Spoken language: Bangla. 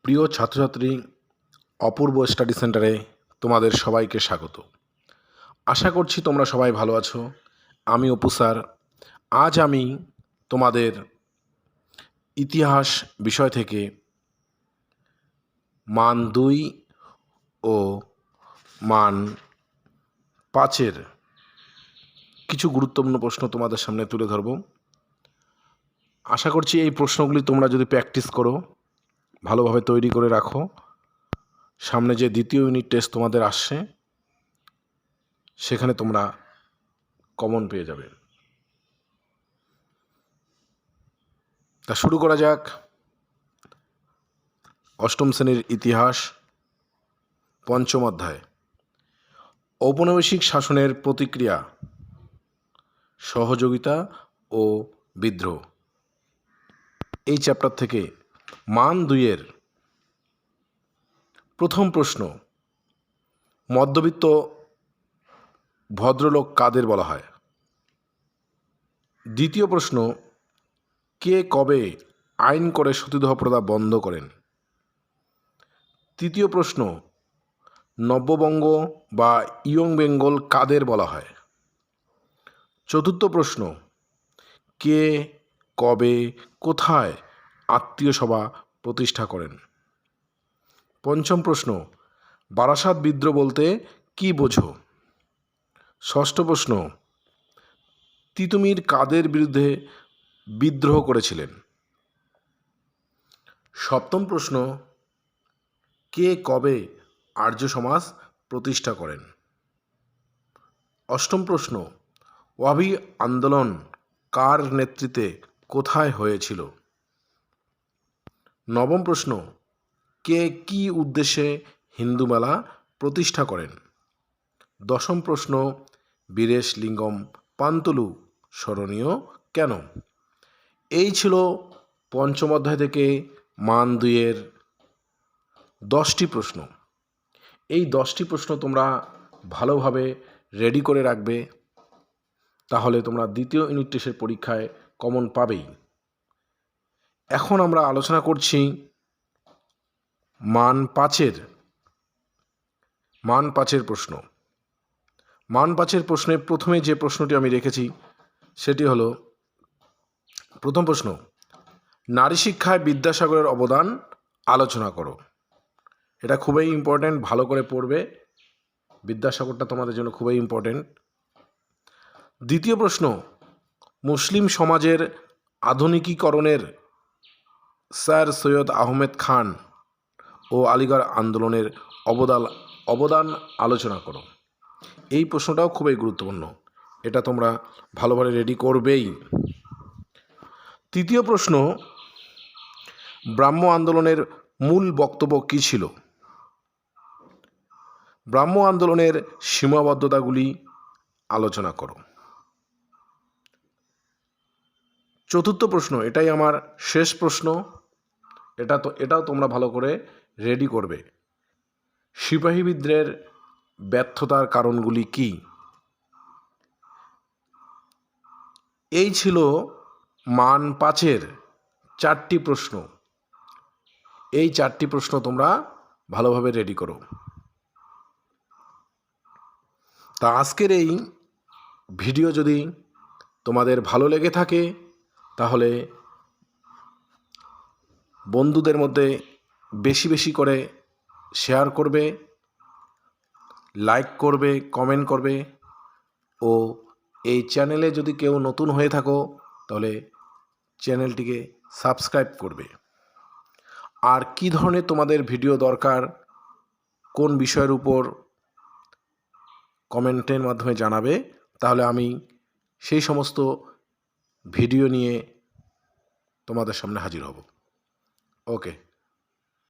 প্রিয় ছাত্রছাত্রী, অপূর্ব স্টাডি সেন্টারে তোমাদের সবাইকে স্বাগত। আশা করছি তোমরা সবাই ভালো আছো। আমি অপু স্যার। আজ আমি তোমাদের ইতিহাস বিষয় থেকে মান 2 ও মান 5-এর কিছু গুরুত্বপূর্ণ প্রশ্ন তোমাদের সামনে তুলে ধরব। আশা করছি এই প্রশ্নগুলি তোমরা যদি প্র্যাকটিস করো, ভালোভাবে তৈরি করে রাখো, সামনে যে দ্বিতীয় ইউনিট টেস্ট তোমাদের আসছে সেখানে তোমরা কমন পেয়ে যাবে। তা শুরু করা যাক। অষ্টম শ্রেণীর ইতিহাস, পঞ্চম অধ্যায় ঔপনিবেশিক শাসনের প্রতিক্রিয়া, সহযোগিতা ও বিদ্রোহ। এই চ্যাপ্টার থেকে মান 2-এর প্রথম প্রশ্ন, মধ্যবিত্ত ভদ্রলোক কাদের বলা হয়? দ্বিতীয় প্রশ্ন, কে কবে আইন করে সতীদাহ প্রথা বন্ধ করেন? তৃতীয় প্রশ্ন, নব্যবঙ্গ বা ইয়ং বেঙ্গল কাদের বলা হয়? চতুর্থ প্রশ্ন, কে কবে কোথায় আত্মীয় সভা প্রতিষ্ঠা করেন? পঞ্চম প্রশ্ন, বারাসাত বিদ্রোহ বলতে কি বোঝো? ষষ্ঠ প্রশ্ন, তিতুমির কাদের বিরুদ্ধে বিদ্রোহ করেছিলেন? সপ্তম প্রশ্ন, কে কবে আর্য সমাজ প্রতিষ্ঠা করেন? অষ্টম প্রশ্ন, ওয়াবি আন্দোলন কার নেতৃত্বে কোথায় হয়েছিল? নবম প্রশ্ন, কে কি উদ্দেশ্যে হিন্দু মেলা প্রতিষ্ঠা করেন? দশম প্রশ্ন, বীরেশ লিঙ্গম পান্তুলু স্মরণীয় কেন? এই ছিল পঞ্চম অধ্যায় থেকে মান 2-এর 10টি প্রশ্ন। এই 10টি প্রশ্ন তোমরা ভালোভাবে রেডি করে রাখবে, তাহলে তোমরা দ্বিতীয় ইউনিট টেস্টের পরীক্ষায় কমন পাবেই। এখন আমরা আলোচনা করছি মান 5-এর প্রশ্ন। মান 5-এর প্রশ্নে প্রথমে যে প্রশ্নটি আমি রেখেছি সেটি হলো, প্রথম প্রশ্ন, নারী শিক্ষায় বিদ্যাসাগরের অবদান আলোচনা করো। এটা খুবই ইম্পর্ট্যান্ট, ভালো করে পড়বে। বিদ্যাসাগরটা তোমাদের জন্য খুবই ইম্পর্ট্যান্ট। দ্বিতীয় প্রশ্ন, মুসলিম সমাজের আধুনিকীকরণের স্যার সৈয়দ আহমেদ খান ও আলিগড় আন্দোলনের অবদান আলোচনা করো। এই প্রশ্নটাও খুবই গুরুত্বপূর্ণ, এটা তোমরা ভালোভাবে রেডি করবেই। তৃতীয় প্রশ্ন, ব্রাহ্ম আন্দোলনের মূল বক্তব্য কী ছিল? ব্রাহ্ম আন্দোলনের সীমাবদ্ধতাগুলি আলোচনা করো। চতুর্থ প্রশ্ন, এটাই আমার শেষ প্রশ্ন, এটাও তোমরা ভালো করে রেডি করবে। সিপাহী বিদ্রোহের ব্যর্থতার কারণগুলি কি? এই ছিল মান 5-এর 4টি প্রশ্ন। এই 4টি প্রশ্ন তোমরা ভালোভাবে রেডি করো। তা আজকের এই ভিডিও যদি তোমাদের ভালো লেগে থাকে তাহলে বন্ধুদের মধ্যে বেশি বেশি করে শেয়ার করবে, লাইক করবে, কমেন্ট করবে, ও এই চ্যানেলে যদি কেউ নতুন হয়ে থাকো তাহলে চ্যানেলটিকে সাবস্ক্রাইব করবে। আর কি ধরনের তোমাদের ভিডিও দরকার, কোন বিষয়ের উপর, কমেন্টের মাধ্যমে জানাবে, তাহলে আমি সেই সমস্ত ভিডিও নিয়ে তোমাদের সামনে হাজির হব। ওকে।